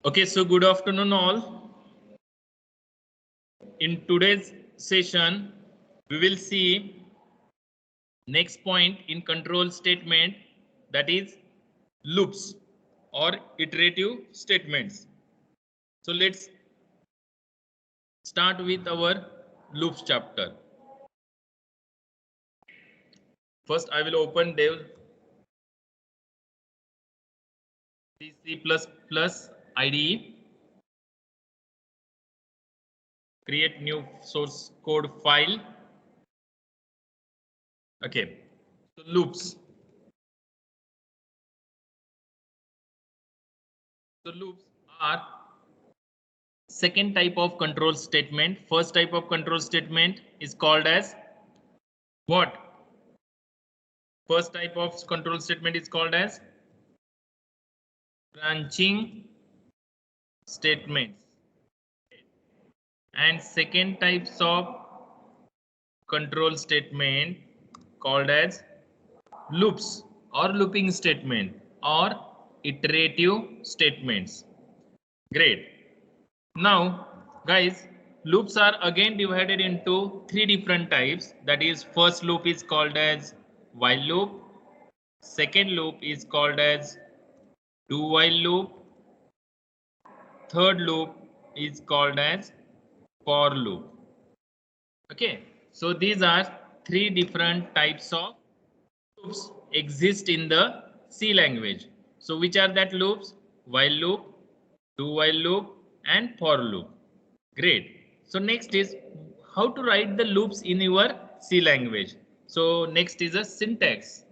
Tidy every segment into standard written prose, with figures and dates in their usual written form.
Okay, so good afternoon all. In today's session, we will see next point in control statement, that is loops or iterative statements. So let's start with our loops chapter. First, I will open Dev C++ IDE. Create new source code file. Okay, so loops. So loops are second type of control statement. First type of control statement is called as what? First type of control statement is called as branching statements. And second types of control statement called as loops or looping statement or iterative statements. Great. Now, guys, loops are again divided into three different types. That is, first loop is called as while loop. Second loop is called as do while loop. Third loop is called as for loop. Okay, so these are three different types of loops exist in the C language. So which are that loops? While loop, do while loop, and for loop. Great. So next is how to write the loops in your C language. So next is a syntax.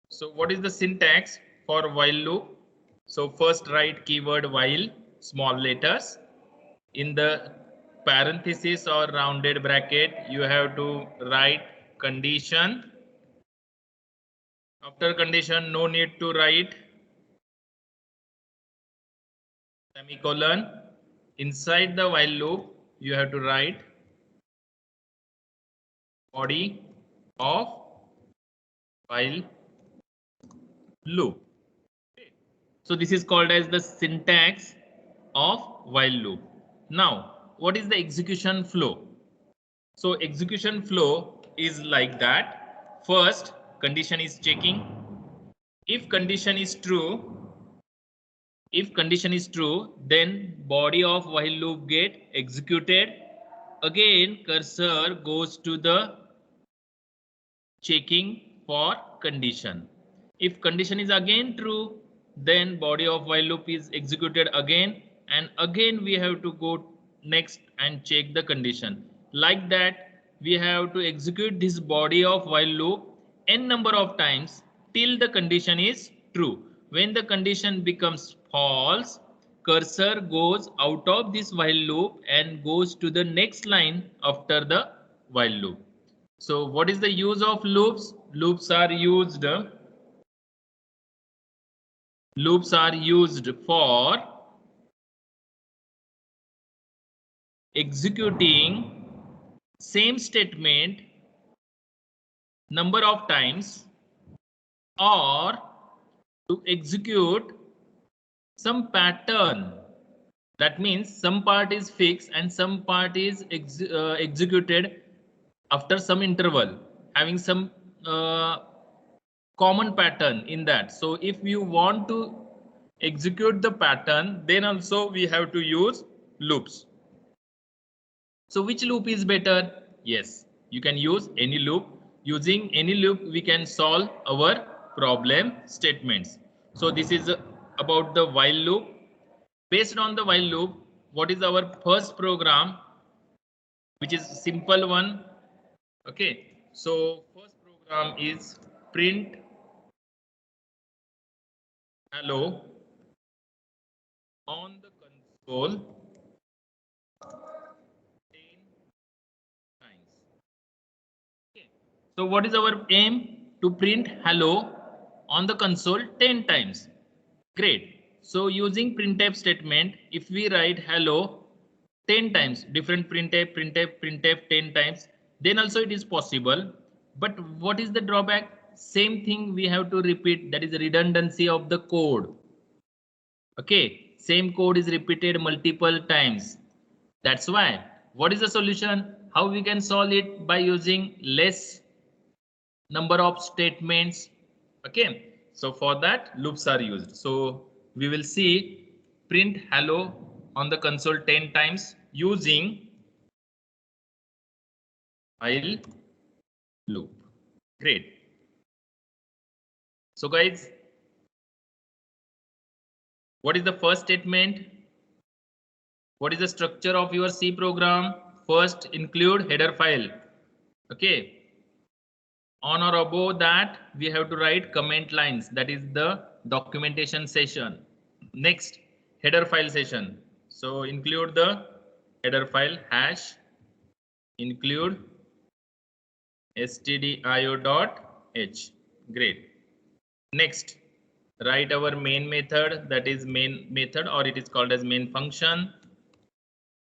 So what is the syntax for while loop? So first write keyword while, small letters. In the parenthesis or rounded bracket, you have to write condition. After condition, no need to write semicolon. Inside the while loop, you have to write body of while loop. So this is called as the syntax of while loop. Now, what is the execution flow? So execution flow is like that. First, condition is checking. If condition is true, then body of while loop get executed. Again, cursor goes to the checking for condition. If condition is again true, then body of while loop is executed again, and again we have to go next and check the condition. Like that, we have to execute this body of while loop n number of times till the condition is true. When the condition becomes false, cursor goes out of this while loop and goes to the next line after the while loop. So what is the use of loops? Loops are used for executing same statement number of times, or to execute some pattern. That means some part is fixed and some part is executed after some interval, having some common pattern in that. So if you want to execute the pattern, then also we have to use loops. So which loop is better? Yes, you can use any loop. Using any loop, we can solve our problem statements. So this is about the while loop. Based on the while loop, what is our first program, which is simple one. Okay, so first program is print hello on the console 10 times. Okay. So what is our aim? To print hello on the console 10 times. Great. So using printf statement, if we write hello 10 times, different printf 10 times, then also it is possible. But what is the drawback? Same thing we have to repeat, that is the redundancy of the code. Okay, same code is repeated multiple times. That's why. What is the solution? How we can solve it? By using less number of statements. Okay, so for that loops are used. So we will see print hello on the console 10 times using while loop. Great. So guys, what is the first statement? What is the structure of your C program? First, include header file. Okay. On or above that, we have to write comment lines. That is the documentation session. Next, header file session. So include the header file hash include stdio.h. Great. Next, write our main method, that is main method, or it is called as main function.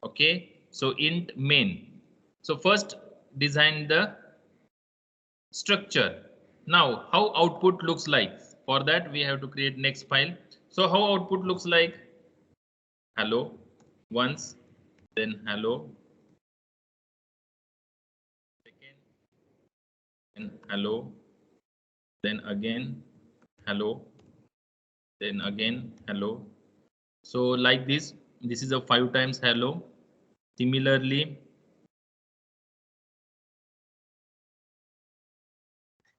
Okay, so int main. So first design the structure. Now how output looks like? For that we have to create next file. So how output looks like? Hello once, then hello second, then hello, then again hello, then again hello. So like this is a 5 times hello. Similarly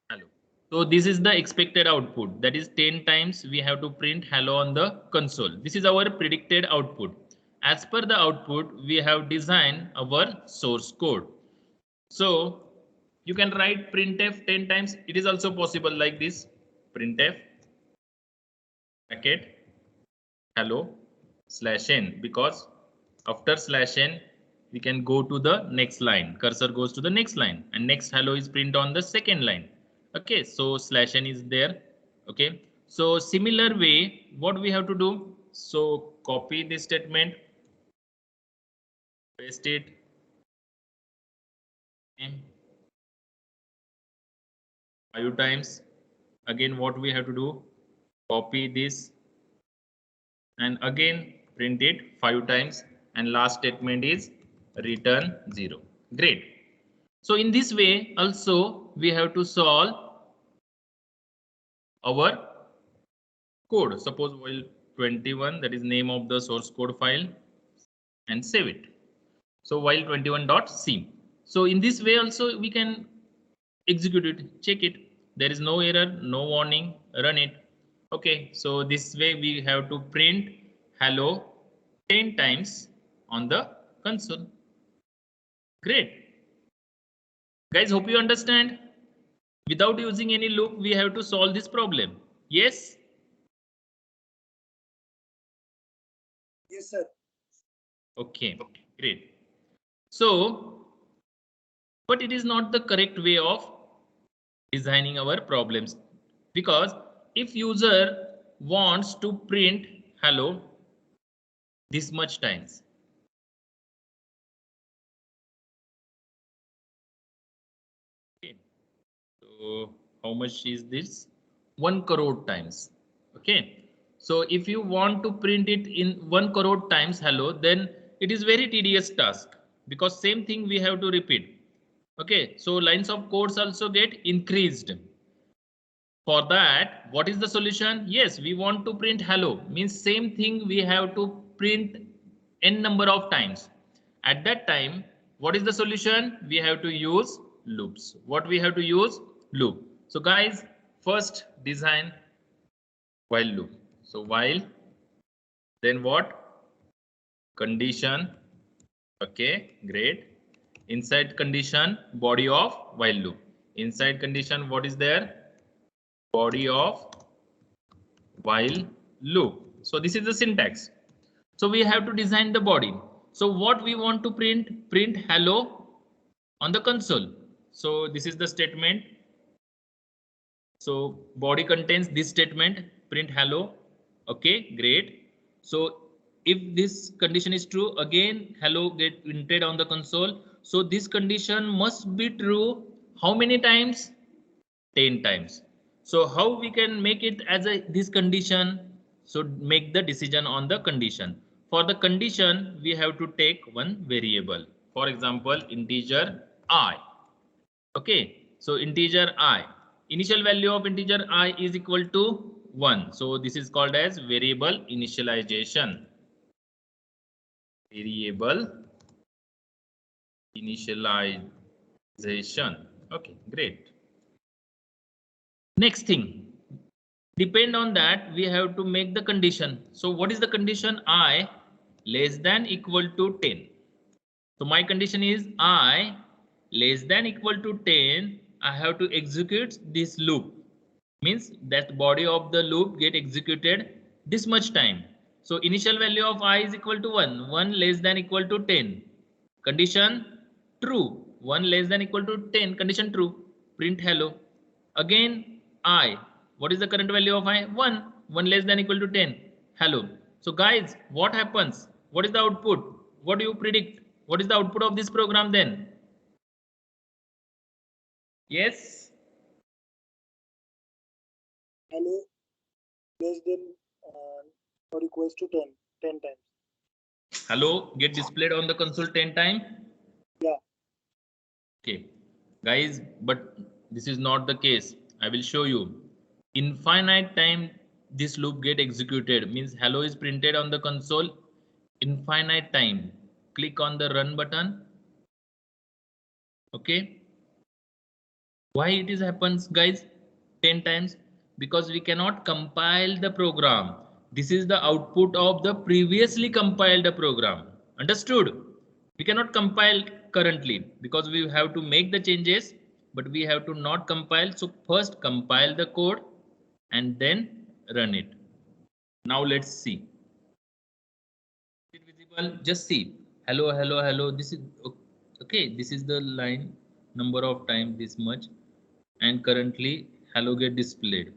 hello. So this is the expected output, that is 10 times we have to print hello on the console. This is our predicted output. As per the output, we have designed our source code. So you can write printf 10 times. It is also possible like this, printf bracket hello /n, because after /n we can go to the next line. Cursor goes to the next line and next hello is print on the second line. Okay, so /n is there. Okay, so similar way what we have to do, so copy this statement, paste it, okay, 5 times. Again what we have to do, copy this and again print it 5 times, and last statement is return 0. Great. So in this way also we have to solve our code. Suppose while 21, that is name of the source code file, and save it. So while 21.c. So in this way also we can execute it, check it. There is no error, no warning, run it. Okay, so this way we have to print hello 10 times on the console. Great. Guys, hope you understand. Without using any loop, we have to solve this problem. Yes? Yes, sir. Okay, great. So, but it is not the correct way of designing our problems, because if user wants to print hello this much times, okay, so how much is this? 1 crore times. Okay, so if you want to print it in 1 crore times hello, then it is very tedious task, because same thing we have to repeat. Okay, so lines of codes also get increased. For that, what is the solution? Yes, we want to print hello, means same thing we have to print n number of times. At that time, what is the solution? We have to use loops. What we have to use? Loop. So guys, first design while loop. So while, then what? Condition. Okay, great. Inside condition, body of while loop. Inside condition, what is there? Body of while loop. So this is the syntax. So we have to design the body. So what we want to print? Print hello on the console. So this is the statement. So body contains this statement, print hello. Okay, great. So if this condition is true, again hello get printed on the console. So this condition must be true how many times? 10 times. So how we can make it as a this condition? So make the decision on the condition. For the condition, we have to take one variable. For example, integer I. Okay, so integer I. Initial value of integer I is equal to 1. So this is called as variable initialization. Variable initialization. Okay, great. Next thing, depend on that we have to make the condition. So what is the condition? I less than equal to 10. So my condition is I less than equal to 10. I have to execute this loop. Means that body of the loop get executed this much time. So initial value of I is equal to 1. 1 less than equal to 10. Condition true. 1 less than equal to 10. Condition true. Print hello. Again I. What is the current value of I? 1. 1 less than equal to 10. Hello. So guys, what happens? What is the output? What do you predict? What is the output of this program then? Yes. Hello less than or equals to 10 times. Hello get displayed on the console 10 times. Yeah. Okay, guys, but this is not the case. I will show you. Infinite time this loop get executed, means hello is printed on the console infinite time. Click on the run button. Okay, why it is happens, guys, 10 times? Because we cannot compile the program. This is the output of the previously compiled program. Understood? We cannot compile currently because we have to make the changes, but we have to not compile. So first compile the code and then run it. Now let's see. Is it visible? Just see. Hello, hello, hello. This is okay. This is the line number of time this much, and currently hello get displayed.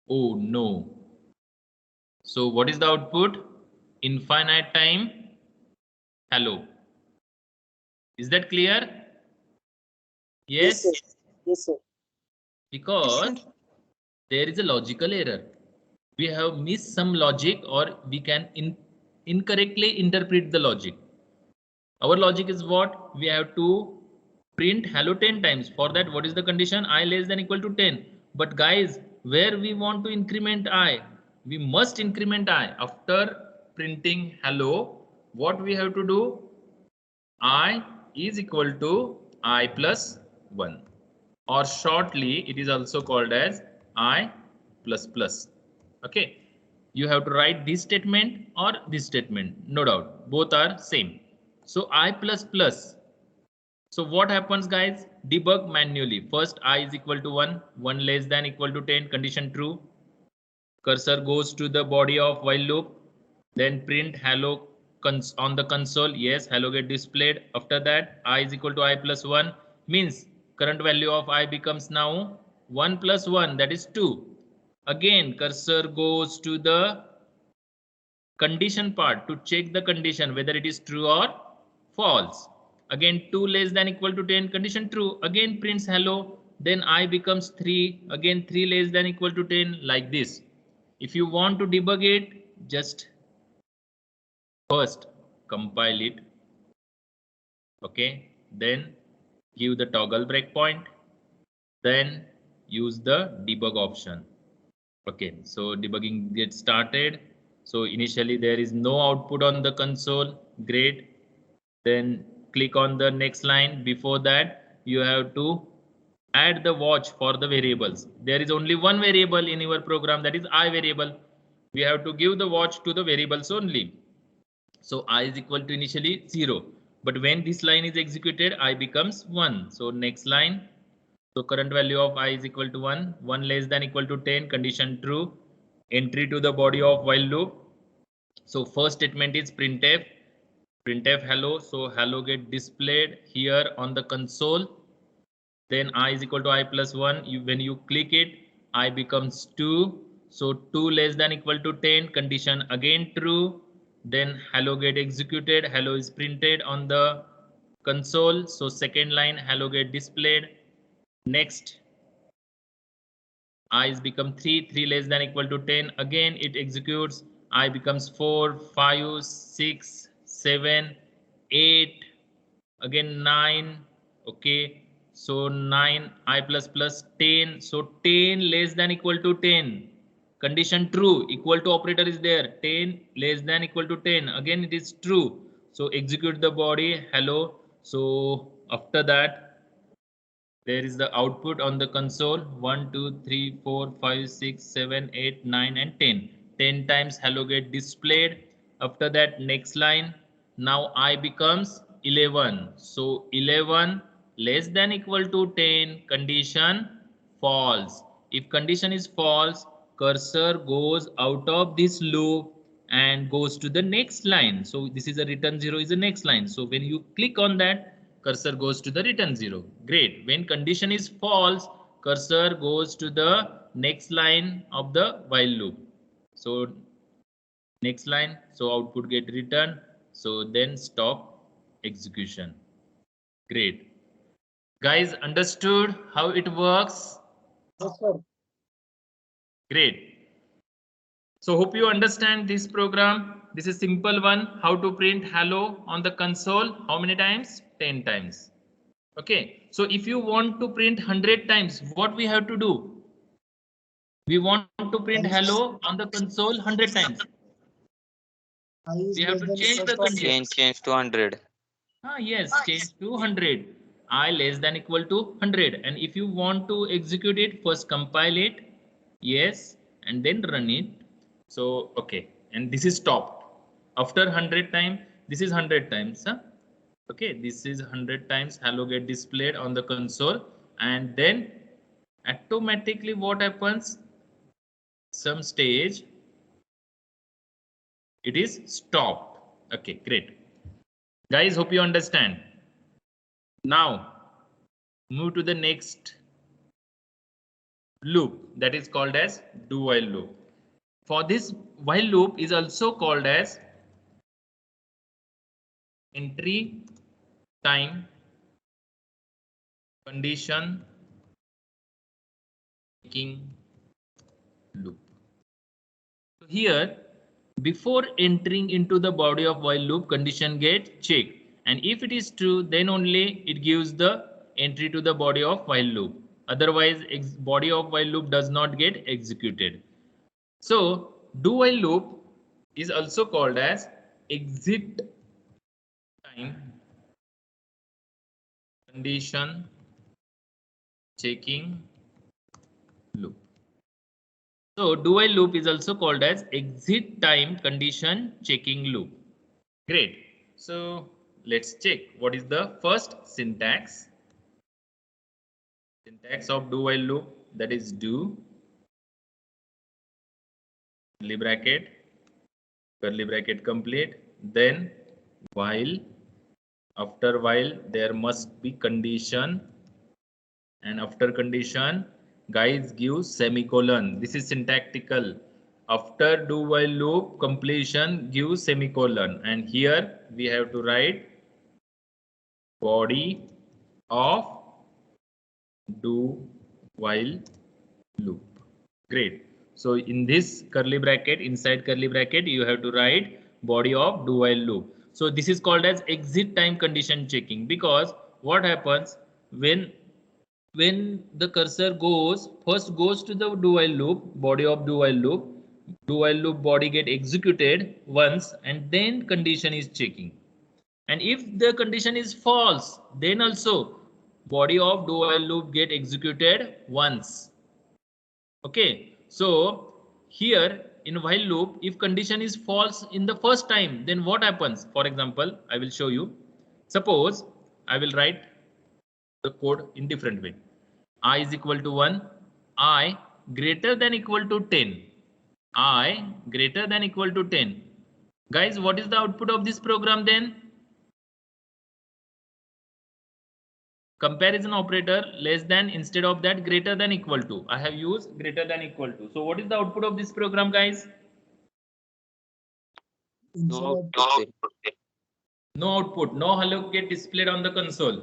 Oh no. So what is the output? Infinite time hello. Is that clear? Yes. Yes, sir. Yes, sir. Because there is a logical error. We have missed some logic, or we can incorrectly interpret the logic. Our logic is what? We have to print hello 10 times. For that, what is the condition? I less than equal to 10. But guys, where we want to increment I? We must increment I. After printing hello, what we have to do? I is equal to I plus 1. Or shortly, it is also called as I plus plus. Okay. You have to write this statement or this statement. No doubt. Both are same. So I plus plus. So what happens, guys? Debug manually. First I is equal to 1. 1 less than equal to 10. Condition true. Cursor goes to the body of while loop. Then print hello on the console. Yes, hello get displayed. After that, I is equal to I plus 1. Means current value of I becomes now 1 plus 1. That is 2. Again, cursor goes to the condition part to check the condition whether it is true or false. Again 2 less than equal to 10, condition true. Again prints hello, then I becomes 3. Again 3 less than equal to 10, like this. If you want to debug it, just first compile it. Okay, then give the toggle breakpoint, then use the debug option. Okay, so debugging gets started. So initially there is no output on the console. Great. Then click on the next line. Before that, you have to add the watch for the variables. There is only one variable in your program, that is I variable. We have to give the watch to the variables only. So I is equal to initially 0. But when this line is executed, I becomes 1. So next line. So current value of I is equal to 1. 1 less than equal to 10. Condition true. Entry to the body of while loop. So first statement is printf. Printf hello. So hello get displayed here on the console. Then I is equal to I plus 1. When you click it, I becomes 2. So 2 less than equal to 10. Condition again true. Then hello get executed. Hello is printed on the console. So second line hello get displayed. Next, I is become 3, 3 less than equal to 10. Again, it executes. I becomes 4, 5, 6, 7, 8, again 9. Okay, so 9, I plus plus 10. So 10 less than equal to 10. Condition true, equal to operator is there. 10 less than equal to 10. Again, it is true. So execute the body, hello. So after that, there is the output on the console 1, 2, 3, 4, 5, 6, 7, 8, 9, and 10. 10 times hello get displayed. After that, next line. Now I becomes 11. So 11 less than equal to 10. Condition false. If condition is false, cursor goes out of this loop and goes to the next line. So this is a return 0 is the next line. So when you click on that, cursor goes to the return 0. Great. When condition is false, cursor goes to the next line of the while loop. So next line, so output get returned. So then stop execution. Great. Guys, understood how it works? Yes, sir. Great. So hope you understand this program. This is simple one. How to print hello on the console. How many times? 10 times. Okay. So if you want to print 100 times, what we have to do? We want to print hello on the console 100 times. We have to change the condition. Change to 100. Yes, change to 100. I less than equal to 100. And if you want to execute it, first compile it. Yes. And then run it. So, okay. And this is stopped. After 100 times, this is 100 times. Huh? Okay. This is 100 times hello get displayed on the console. And then automatically what happens? Some stage it is stopped. Okay, great. Guys, hope you understand. Now move to the next loop that is called as do while loop. For this while loop is also called as entry time condition checking loop. So here, before entering into the body of while loop, condition get checked, and if it is true, then only it gives the entry to the body of while loop. Otherwise, body of while loop does not get executed. So do while loop is also called as exit time condition checking loop. So do while loop is also called as exit time condition checking loop. Great. So let's check what is the first syntax. Syntax of do while loop, that is do curly bracket complete, then while, after while there must be condition, and after condition guys give semicolon. This is syntactical. After do while loop completion give semicolon, and here we have to write body of do while loop. Great. So in this curly bracket, inside curly bracket, you have to write body of do while loop. So this is called as exit time condition checking, because what happens when the cursor first goes to the do while loop, body of do while loop body get executed once, and then condition is checking. And if the condition is false, then also body of do while loop get executed once. Okay, so here in while loop, if condition is false in the first time, then what happens? For example, I will show you. Suppose I will write the code in different way. I is equal to 1, I greater than equal to 10, I greater than equal to 10. Guys, what is the output of this program then? Comparison operator less than, instead of that greater than equal to. I have used greater than equal to. So what is the output of this program, guys? No, No output, no hello get displayed on the console.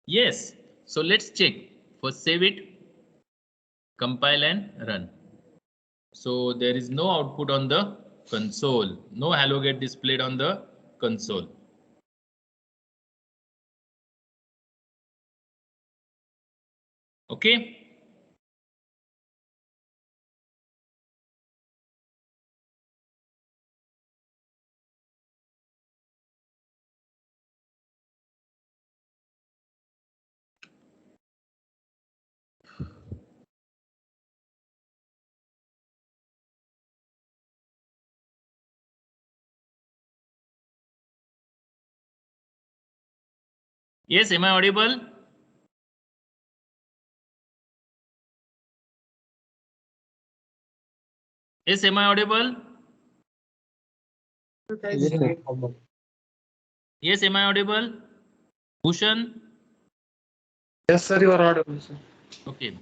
Yes. So let's check. First save it, compile and run. So there is no output on the console. No hello get displayed on the console. Okay. Yes, am I audible? Yes, am I audible? Yes, sir. Yes, am I audible? Bhushan? Yes, sir, you are audible, sir. Okay.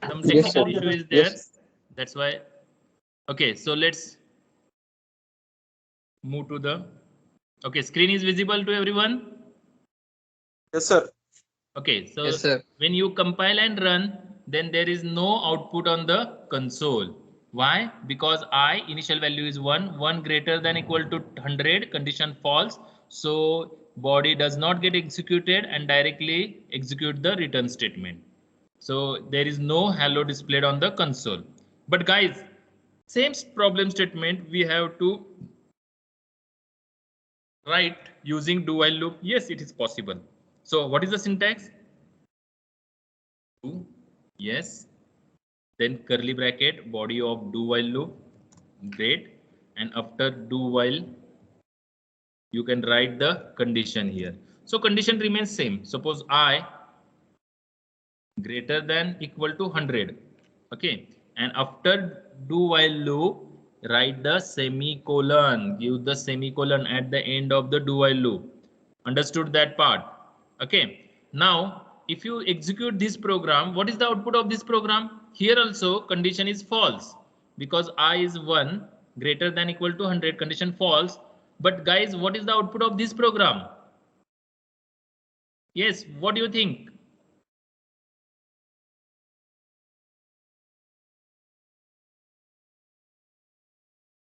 Some Yes, technical sir. issue is there. Yes. That's why. Okay, so let's move to the. Okay, screen is visible to everyone. Yes, sir. Okay, so Yes, sir. when you compile and run, then there is no output on the console. Why? Because I initial value is 1, 1 greater than equal to 100, condition false. So body does not get executed and directly execute the return statement. So there is no hello displayed on the console. But guys, same problem statement we have to write using do while loop. Yes, it is possible. So what is the syntax? Do, yes, then curly bracket body of do while loop, great, and after do while you can write the condition here. So condition remains same. Suppose I greater than equal to 100, okay, and after do while loop write the semicolon, give the semicolon at the end of the do while loop. Understood that part? Okay, now if you execute this program, what is the output of this program? Here also condition is false because I is 1 greater than equal to 100, condition false. But guys, what is the output of this program? Yes, what do you think?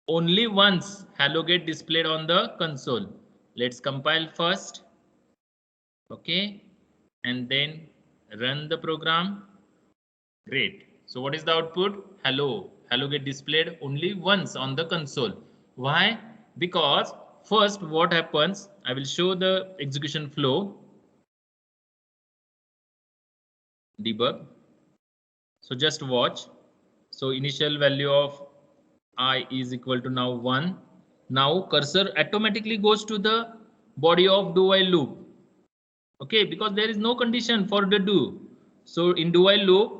Only once hello get displayed on the console. Let's compile first, okay, and then run the program. Great. So what is the output? Hello get displayed only once on the console. Why? Because first what happens, I will show the execution flow. Debug. So just watch. So initial value of I is equal to now 1. Now cursor automatically goes to the body of do while loop. Okay, because there is no condition for the do. So in do while loop,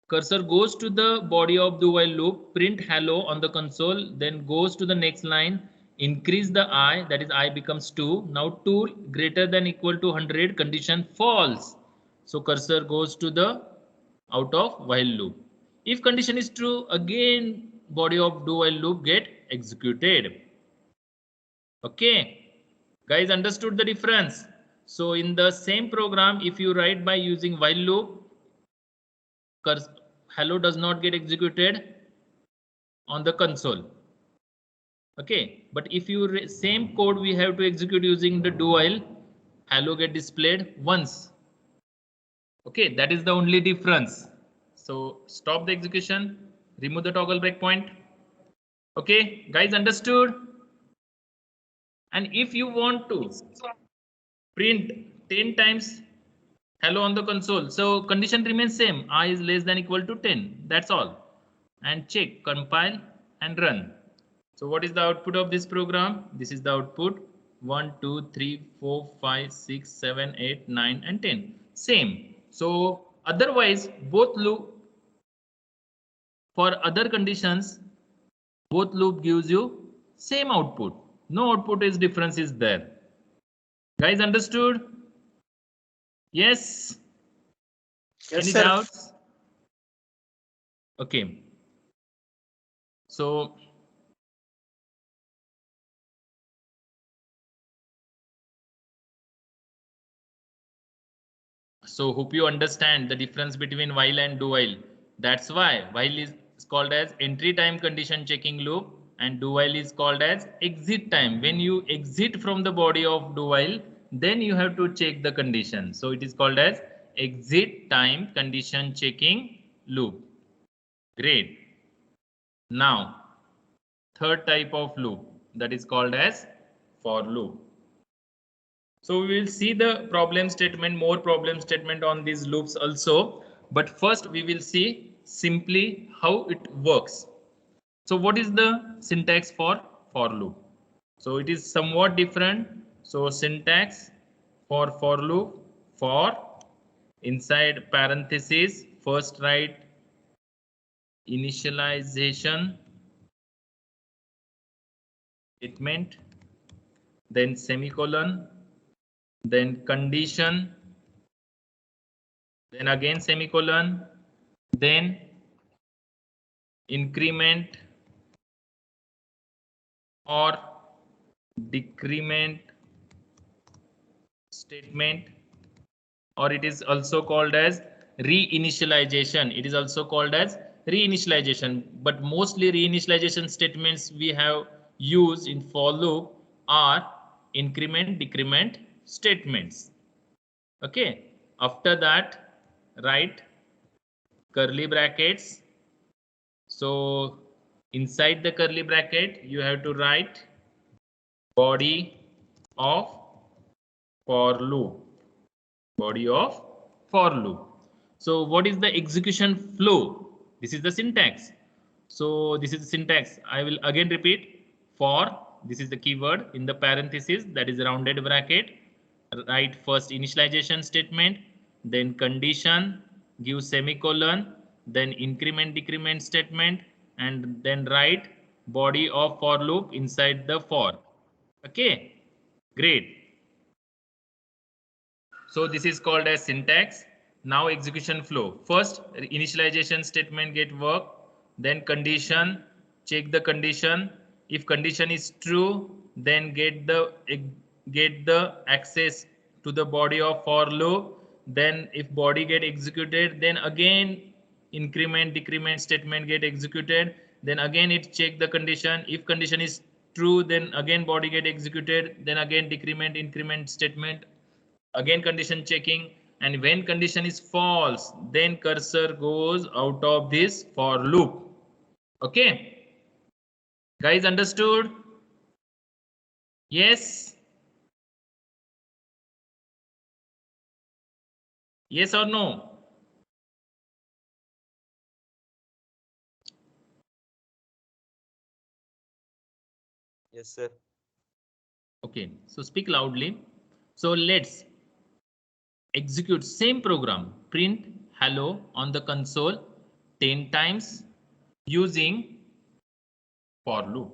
cursor goes to the body of do while loop, print hello on the console, then goes to the next line, increase the I, that is I becomes 2. Now 2 greater than equal to 100, condition false. So cursor goes to the out of while loop. If condition is true, again body of do while loop get executed. Okay, guys, understood the difference? So in the same program, if you write by using while loop, hello does not get executed on the console. Okay, but if you same code we have to execute using the do while, hello get displayed once. Okay, that is the only difference. So stop the execution, remove the toggle breakpoint. Okay, guys, understood? And if you want to print 10 times hello on the console, so condition remains same, I is less than equal to 10, that's all. And check, compile and run. So what is the output of this program? This is the output: 1 2 3 4 5 6 7 8 9 and 10, same. So otherwise both loop, for other conditions both loop gives you same output, no output is difference is there. Guys, understood? Yes. Yes, Any sir. doubts? Okay, so So hope you understand the difference between while and do while. That's why while is called as entry time condition checking loop and do while is called as exit time. When you exit from the body of do while, then you have to check the condition. So it is called as exit time condition checking loop. Great. Now, third type of loop, that is called as for loop. So we will see the problem statement, more problem statement on these loops also. But first we will see simply how it works. So what is the syntax for loop? So it is somewhat different. So syntax for loop, for inside parentheses, first write initialization statement, then semicolon, then condition, then again semicolon, then increment or decrement statement, or it is also called as reinitialization. It is also called as reinitialization, but mostly reinitialization statements we have used in for loop are increment decrement statements. Okay, after that write curly brackets. So inside the curly bracket you have to write body of for loop, body of for loop. So what is the execution flow? This is the syntax. So this is the syntax. I will again repeat. For, this is the keyword in the parenthesis, that is rounded bracket. Write first initialization statement, then condition, give semicolon, then increment decrement statement, and then write body of for loop inside the for. Okay, great. So this is called as syntax. Now execution flow. First initialization statement get work, then condition, check the condition. If condition is true, then get the access to the body of for loop. Then if body get executed, then again increment decrement statement get executed. Then again it check the condition. If condition is true, then again body get executed. Then again decrement increment statement, again condition checking, and when condition is false, then cursor goes out of this for loop. Okay, guys, understood? Yes, yes or no? Yes, sir. Okay, so speak loudly. So let's execute same program, print hello on the console 10 times using for loop.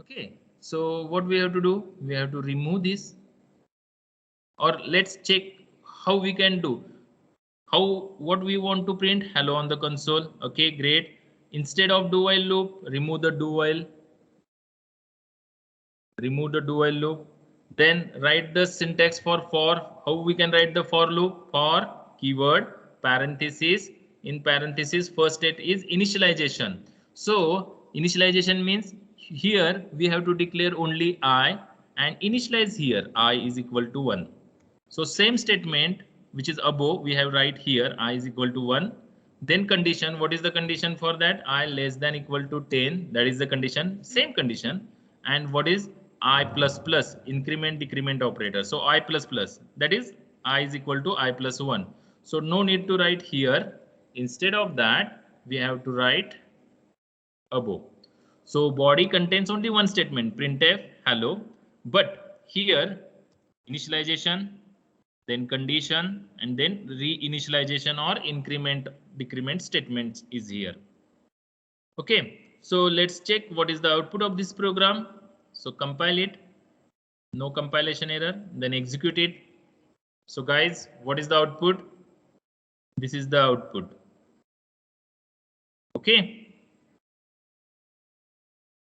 Okay, so what we have to do, we have to remove this, or let's check how we can do. What we want to print hello on the console. Okay, great. Instead of do while loop, remove the do while, loop. Then write the syntax for. How we can write the for loop? For keyword parenthesis, in parenthesis first state is initialization. So initialization means here we have to declare only I and initialize here I is equal to 1. So same statement which is above, we have right here I is equal to 1. Then condition, what is the condition for that? I less than equal to 10, that is the condition, same condition. And what is I plus plus, increment decrement operator. So I plus plus, that is I is equal to I plus 1. So no need to write here. Instead of that, we have to write above. So body contains only one statement, printf hello, but here initialization, then condition, and then reinitialization or increment decrement statements is here. Okay, so let's check what is the output of this program. So compile it, no compilation error, then execute it. So guys, what is the output? This is the output. Okay,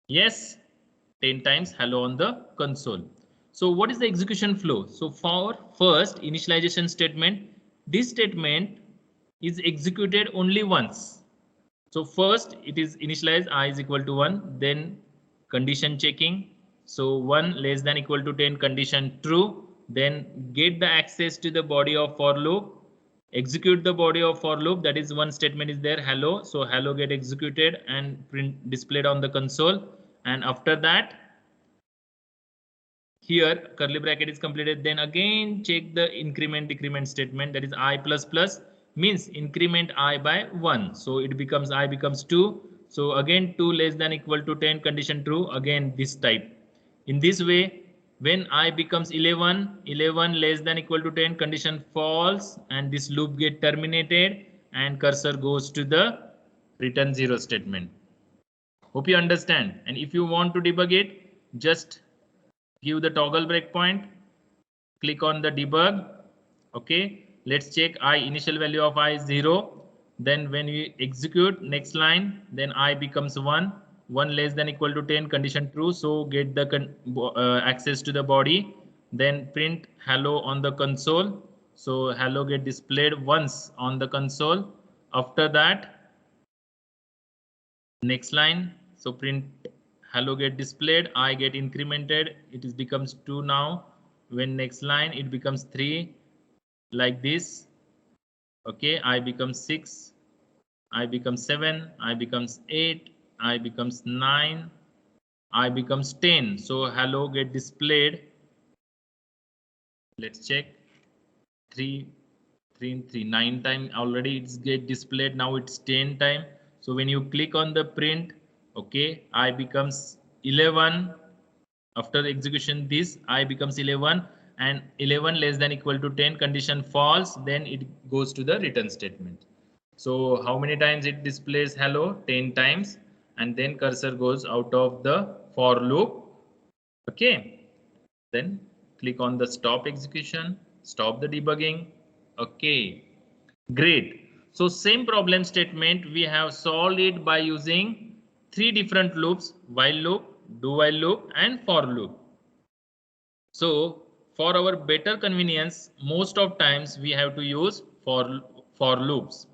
yes, 10 times hello on the console. So what is the execution flow? So for first initialization statement, this statement is executed only once. So first it is initialized I is equal to 1, then condition checking. So 1 less than equal to 10, condition true, then get the access to the body of for loop, execute the body of for loop, that is one statement is there, hello. So hello get executed and print displayed on the console, and after that here curly bracket is completed, then again check the increment decrement statement, that is I plus plus means increment I by 1, so it becomes I becomes 2, so again 2 less than equal to 10, condition true, again this type. In this way, when I becomes 11, 11 less than equal to 10, condition false, and this loop get terminated and cursor goes to the return 0 statement. Hope you understand. And if you want to debug it, just give the toggle breakpoint, click on the debug. Okay, let's check I initial value of I is 0. Then when we execute next line, then I becomes 1, 1 less than equal to 10, condition true, so get the access to the body, then print hello on the console, so hello get displayed once on the console. After that next line, so print hello get displayed, I get incremented, it is becomes 2 now. When next line it becomes 3, like this. Okay, I becomes 6, I becomes 7, I becomes 8, I becomes 9, I becomes 10. So hello get displayed. Let's check. 3 3 3 9 time already it's get displayed, now it's 10 time. So when you click on the print, okay, I becomes 11. After execution this I becomes 11, and 11 less than equal to 10, condition false, then it goes to the return statement. So how many times it displays hello? 10 times, and then cursor goes out of the for loop. Okay, then click on the stop execution, stop the debugging. Okay, great. So same problem statement we have solved it by using 3 different loops: while loop, do while loop, and for loop. So for our better convenience, most of times we have to use for loops.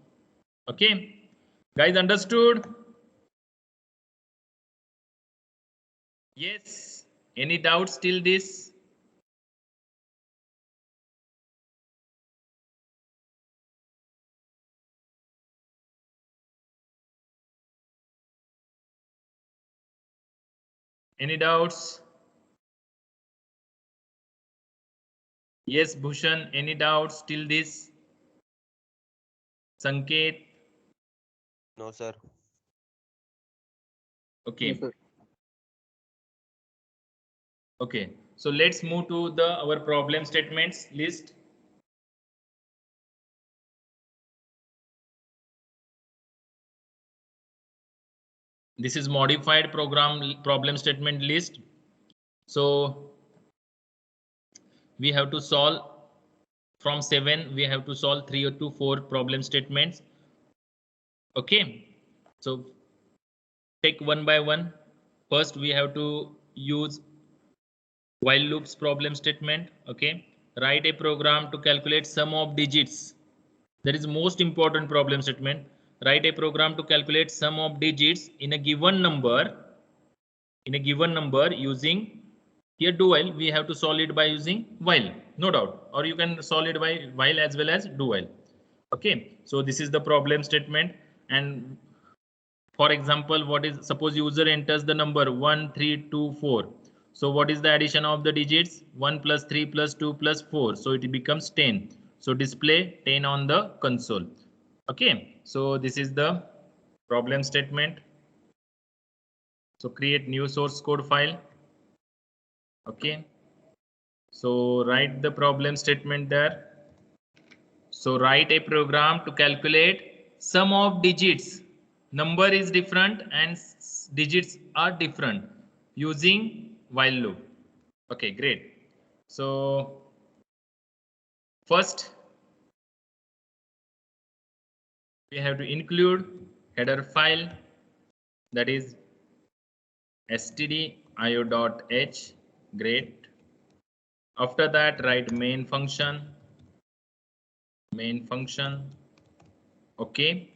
Okay, guys, understood? Yes. Any doubts till this? Any doubts? Yes, Bhushan, any doubts till this? Sanket? No, sir. Okay. Yes, sir. Okay. So let's move to the our problem statements list. This is modified program problem statement list. So we have to solve from 7, we have to solve 3 to 4 problem statements. Okay, so take one by one. First we have to use while loops problem statement. Okay, write a program to calculate sum of digits. That is most important problem statement. Write a program to calculate sum of digits in a given number, using here do while. We have to solve it by using while, no doubt, or you can solve it by while as well as do while. Okay, so this is the problem statement. And for example, what is, suppose user enters the number 1324. So what is the addition of the digits? 1 plus 3 plus 2 plus 4, so it becomes 10. So display 10 on the console. Okay, so this is the problem statement. So create new source code file. Okay, so write the problem statement there. So write a program to calculate sum of digits. Number is different and digits are different using while loop. Okay, great. So first we have to include header file, that is stdio.h. Great. After that, write main function. Main function. Okay.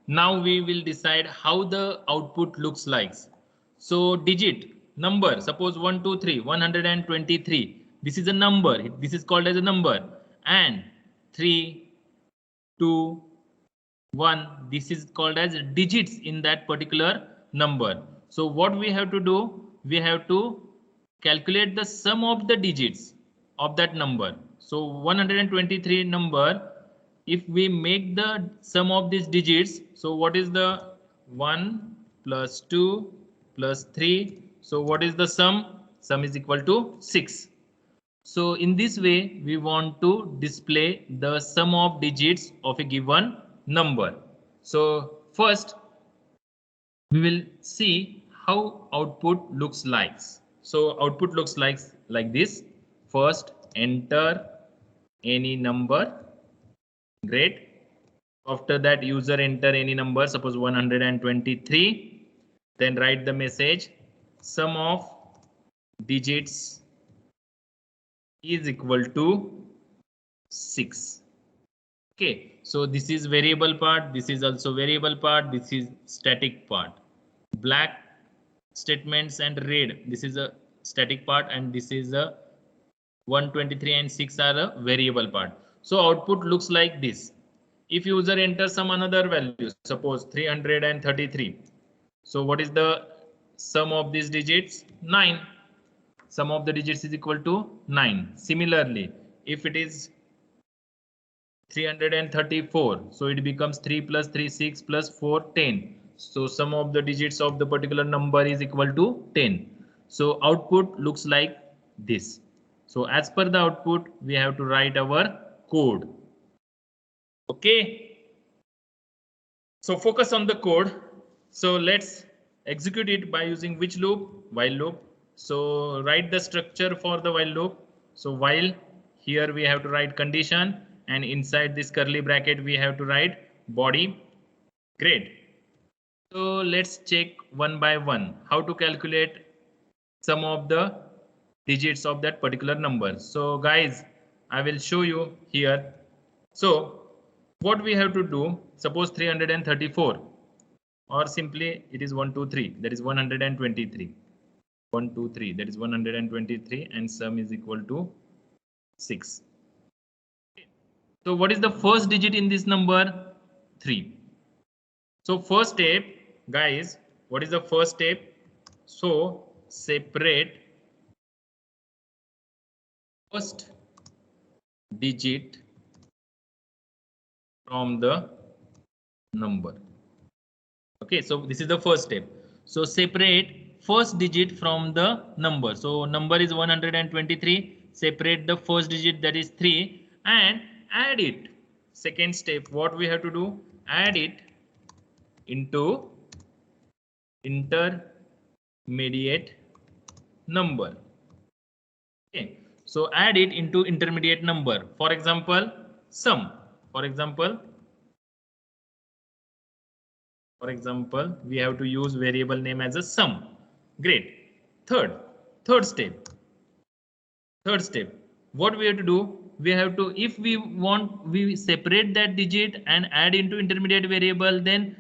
Now we will decide how the output looks like. So digit, number, suppose 1, 2, 3, 123. This is a number. This is called as a number. And 3, 2, 1. This is called as digits in that particular number. So what we have to do? We have to calculate the sum of the digits of that number. So 123 number, if we make the sum of these digits, so what is the 1 plus 2 plus 3? So what is the sum? Sum is equal to 6. So in this way, we want to display the sum of digits of a given number. So first, we will see how output looks like. So output looks like this. First, enter any number. Great. After that, user enter any number, suppose 123. Then write the message, sum of digits is equal to 6. Okay, so this is variable part, this is also variable part, this is static part. Black statements and red, this is a static part, and this is a 123 and 6 are a variable part. So output looks like this. If user enters some another value, suppose 333. So what is the sum of these digits? 9. Sum of the digits is equal to 9. Similarly, if it is 334, so it becomes 3 plus 3, 6 plus 4, 10. So sum of the digits of the particular number is equal to 10. So output looks like this. So as per the output, we have to write our code. Okay. So focus on the code. So let's execute it by using which loop? While loop. So write the structure for the while loop. So while, here we have to write condition, and inside this curly bracket we have to write body. Great. So let's check one by one how to calculate sum of the digits of that particular number. So guys, I will show you here. So what we have to do, suppose 334, or simply it is 1, 2, 3, that is 123. 1, 2, 3, that is 123, and sum is equal to 6. So what is the first digit in this number? 3. So first step, guys, what is the first step? So separate first digit from the number. Okay, so this is the first step. So separate first digit from the number. So number is 123. Separate the first digit, that is 3, and add it. Second step, what we have to do? Add it into intermediate number. Okay, so add it into intermediate number. For example, sum. For example, we have to use variable name as a sum. Great. Third step. What we have to do? We have to, if we want, we separate that digit and add into intermediate variable, then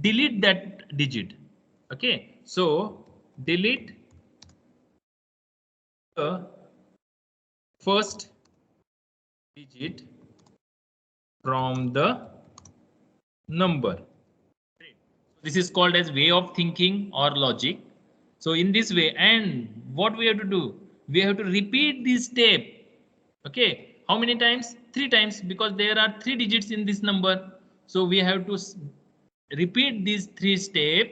delete that digit. Okay, so delete the first digit from the number. This is called as way of thinking or logic. So in this way, and what we have to do? We have to repeat this step. Okay, how many times? 3 times, because there are 3 digits in this number. So we have to repeat these 3 steps.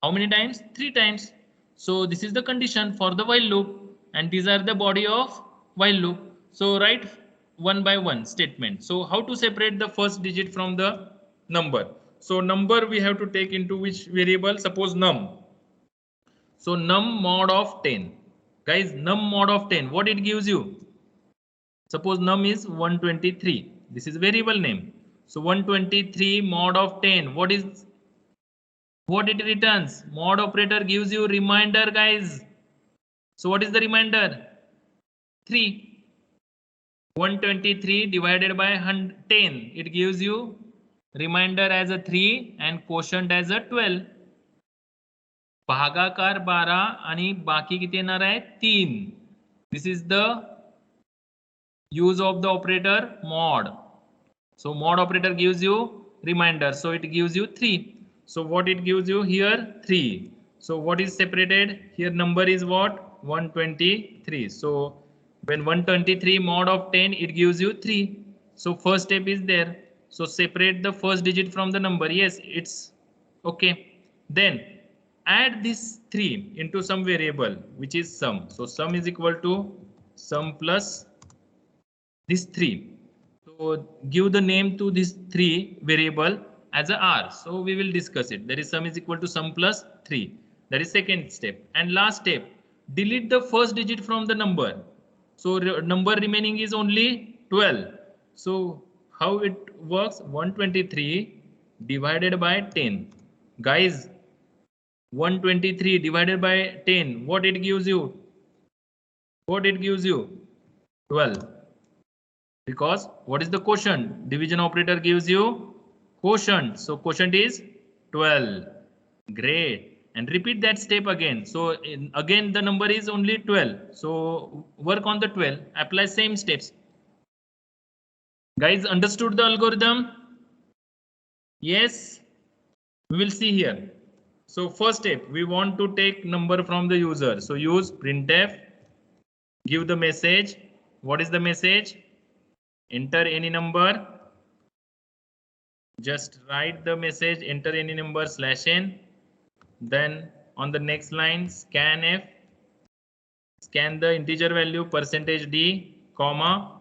How many times? 3 times. So this is the condition for the while loop, and these are the body of while loop. So write one by one statement. So how to separate the first digit from the number? So number we have to take into which variable? Suppose num. So num mod of 10. Guys, num mod of 10, what it gives you? Suppose num is 123. This is variable name. So 123 mod of 10. What it returns? Mod operator gives you reminder, guys. So what is the reminder? 3. 123 divided by 10. It gives you remainder as a 3 and quotient as a 12. भागाकार 12 आणि बाकी किती येणार आहे 3. This is the use of the operator mod. So mod operator gives you remainder, so it gives you 3. So what it gives you here 3. So what is separated here? Number is what? 123. So when 123 mod of 10, it gives you 3. So first step is there. So separate the first digit from the number. Yes, it's okay. Then add this 3 into some variable which is sum. So sum is equal to sum plus this 3. So give the name to this 3 variable as a r. So we will discuss it. That is sum is equal to sum plus 3. That is second step. And last step, delete the first digit from the number. So number remaining is only 12. So how it works? 123 divided by 10. Guys, 123 divided by 10. What it gives you? What it gives you? 12. Because what is the quotient? Division operator gives you quotient. So quotient is 12. Great. And repeat that step again. So again the number is only 12. So work on the 12. Apply same steps. Guys, understood the algorithm? Yes. We will see here. So first step, we want to take number from the user. So use printf. Give the message. What is the message? Enter any number. Just write the message, enter any number /n. Then on the next line, scanf. Scan the integer value %d, comma,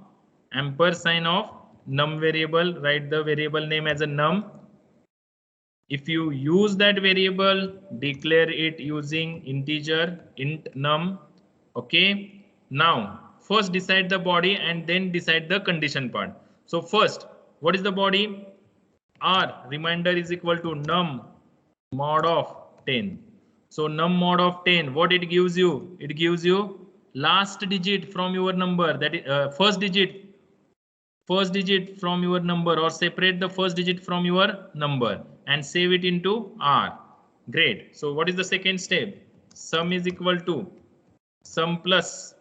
ampersand of num variable. Write the variable name as a num. If you use that variable, declare it using integer int num. Okay. Now, first decide the body and then decide the condition part. So first, what is the body? R, remainder is equal to num mod of 10. So num mod of 10, what it gives you? It gives you last digit from your number, that is first digit from your number, or separate the first digit from your number and save it into R. Great. So what is the second step? Sum is equal to sum plus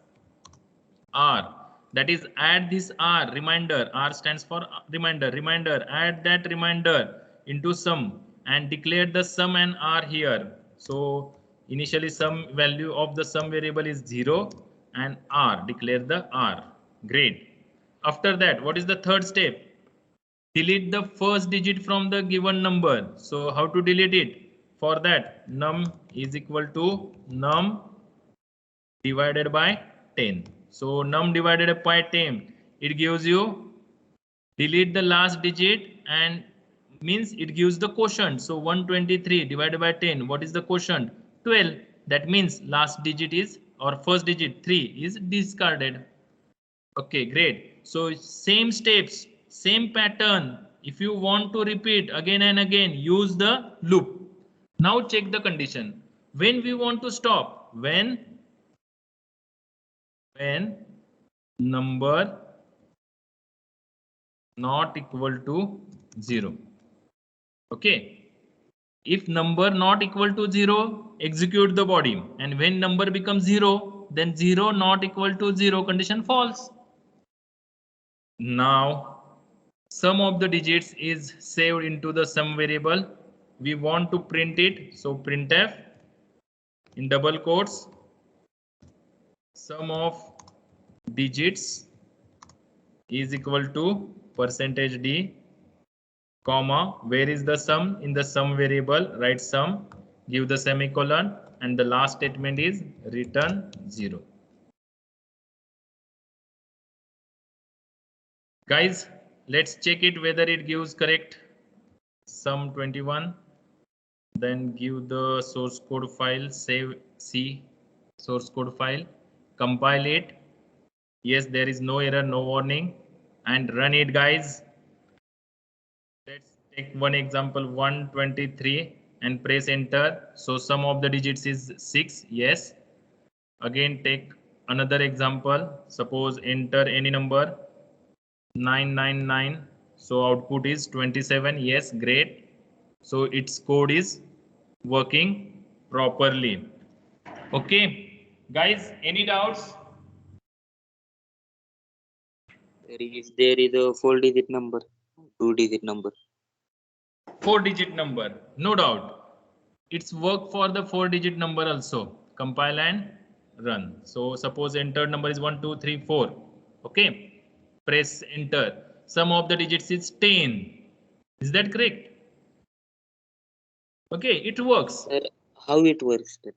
R. That is, add this R, remainder. R stands for remainder. Remainder, add that remainder into sum and declare the sum and R here. So initially sum value of the sum variable is 0 and R, declare the R. Great. After that, what is the third step? Delete the first digit from the given number. So how to delete it? For that, num is equal to num divided by 10. So num divided by 10, it gives you delete the last digit and means it gives the quotient. So 123 divided by 10, what is the quotient? 12. That means last digit is, or first digit 3 is discarded. Okay, great. So same steps, same pattern. If you want to repeat again and again, use the loop. Now check the condition. When we want to stop? When number not equal to 0. Okay. If number not equal to 0, execute the body. And when number becomes 0, then 0 not equal to 0 condition false. Now, sum of the digits is saved into the sum variable. We want to print it. So printf in double quotes, sum of digits is equal to %d, comma, where is the sum? In the sum variable, write sum, give the semicolon, and the last statement is return 0. Guys, let's check it whether it gives correct sum 21. Then give the source code file, save C source code file, compile it. Yes, there is no error, no warning, and run it, guys. Let's take one example, 123, and press enter. So sum of the digits is 6. Yes. Again take another example. Suppose enter any number 999. So output is 27. Yes, great. So its code is working properly. Okay, guys, any doubts? There is a 4-digit number, 2-digit number. 4-digit number, no doubt. It's work for the 4-digit number also. Compile and run. So suppose entered number is 1, 2, 3, 4. Okay, press enter. Sum of the digits is 10. Is that correct? Okay, it works. Sir, how it works? Sir?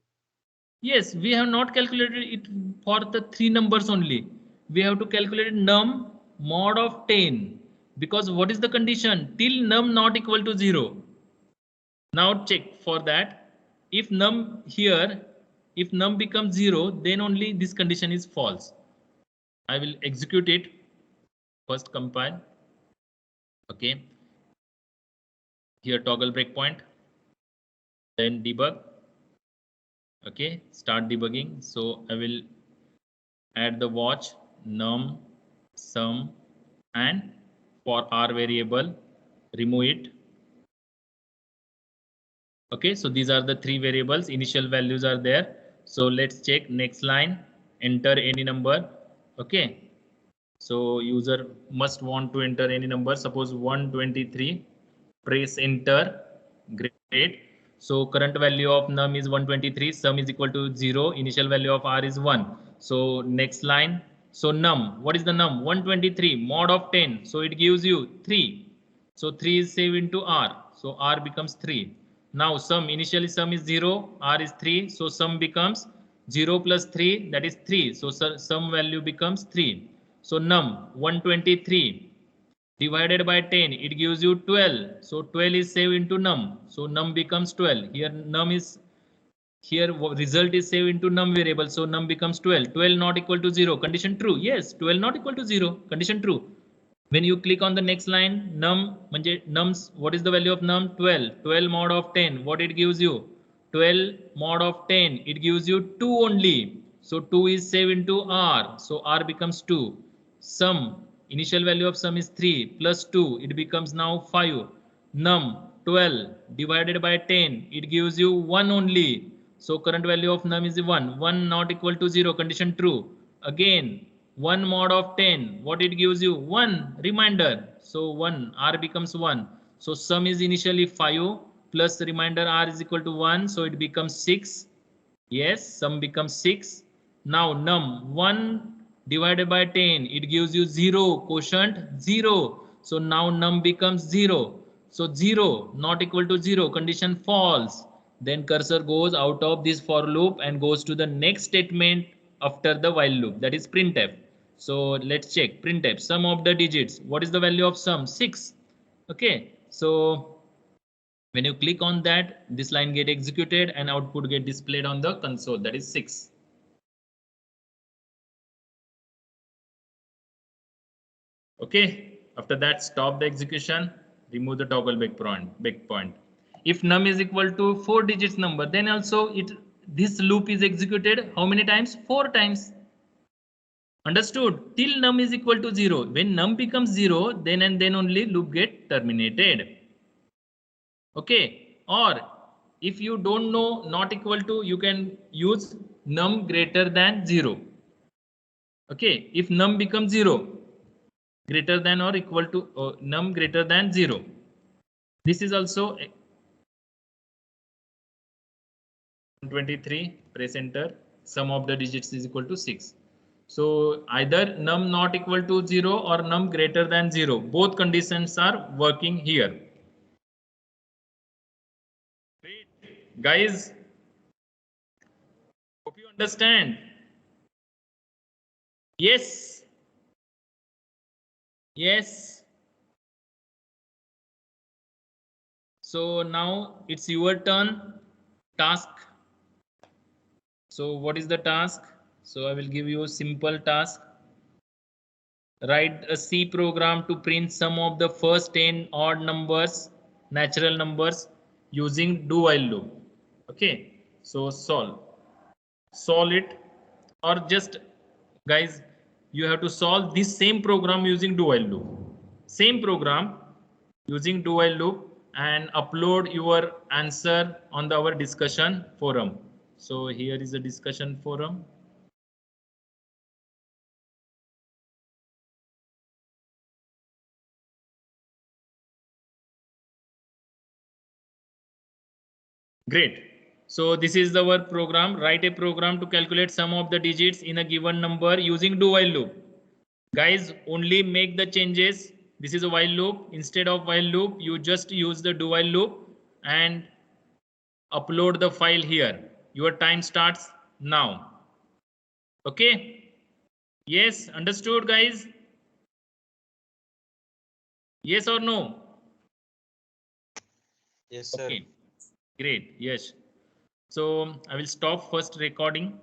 Yes, we have not calculated it for the 3 numbers only. We have to calculate num mod of 10, because what is the condition? Till num not equal to 0. Now check for that. If num here, if num becomes 0, then only this condition is false. I will execute it. First compile. Okay. Here toggle breakpoint. Then debug. Okay, start debugging. So I will add the watch num sum and for r variable remove it. Okay, so these are the 3 variables. Initial values are there. So let's check next line. Enter any number. Okay, so user must want to enter any number. Suppose 123. Press enter. Great. So current value of num is 123. Sum is equal to 0. Initial value of r is 1. So next line. So num. What is the num? 123 mod of 10. So it gives you 3. So 3 is saved into r. So r becomes 3. Now sum. Initially sum is 0. R is 3. So sum becomes 0 plus 3. That is 3. So sum value becomes 3. So num 123 divided by 10, it gives you 12. So 12 is saved into num. So num becomes 12. Here num is, here result is saved into num variable. So num becomes 12. 12 not equal to 0. Condition true. Yes, 12 not equal to 0. Condition true. When you click on the next line, num, nums, what is the value of num? 12. 12 mod of 10. What it gives you? 12 mod of 10. It gives you 2 only. So 2 is saved into r. So r becomes 2. Sum. Initial value of sum is 3 plus 2. It becomes now 5. Num 12 divided by 10. It gives you 1 only. So current value of num is 1. 1 not equal to 0. Condition true. Again 1 mod of 10. What it gives you? 1 reminder. So 1 r becomes 1. So sum is initially 5 plus reminder r is equal to 1. So it becomes 6. Yes, sum becomes 6. Now num 1 divided by 10, it gives you 0. Quotient 0. So now num becomes 0. So 0 not equal to 0. Condition false. Then cursor goes out of this for loop and goes to the next statement after the while loop, that is printf. So let's check printf. Sum of the digits. What is the value of sum? 6. Okay. So when you click on that, this line get executed and output get displayed on the console, that is 6. Okay, after that stop the execution, remove the toggle breakpoint. If num is equal to 4 digits number, then also this loop is executed how many times? 4 times. Understood? Till num is equal to 0. When num becomes 0, then and then only loop get terminated. Okay, or if you don't know not equal to, you can use num greater than 0. Okay, if num becomes 0, greater than or equal to num greater than 0. This is also 23. Press enter. Sum of the digits is equal to 6. So either num not equal to 0 or num greater than 0. Both conditions are working here. Great. Guys, hope you understand. Yes. Yes. So now it's your turn. Task. So what is the task? So I will give you a simple task. Write a C program to print sum of the first 10 odd numbers, natural numbers, using do while loop. Okay. So solve it, or just Guys, you have to solve this same program using do while loop. Same program using do while loop and upload your answer on our discussion forum. So here is a discussion forum. Great. So this is our program. Write a program to calculate sum of the digits in a given number using do while loop. Guys, only make the changes. This is a while loop. Instead of while loop, you just use the do while loop and upload the file here. Your time starts now. Okay. Yes, understood, guys? Yes or no? Yes, sir. Okay. Great. Yes. So I will stop first recording.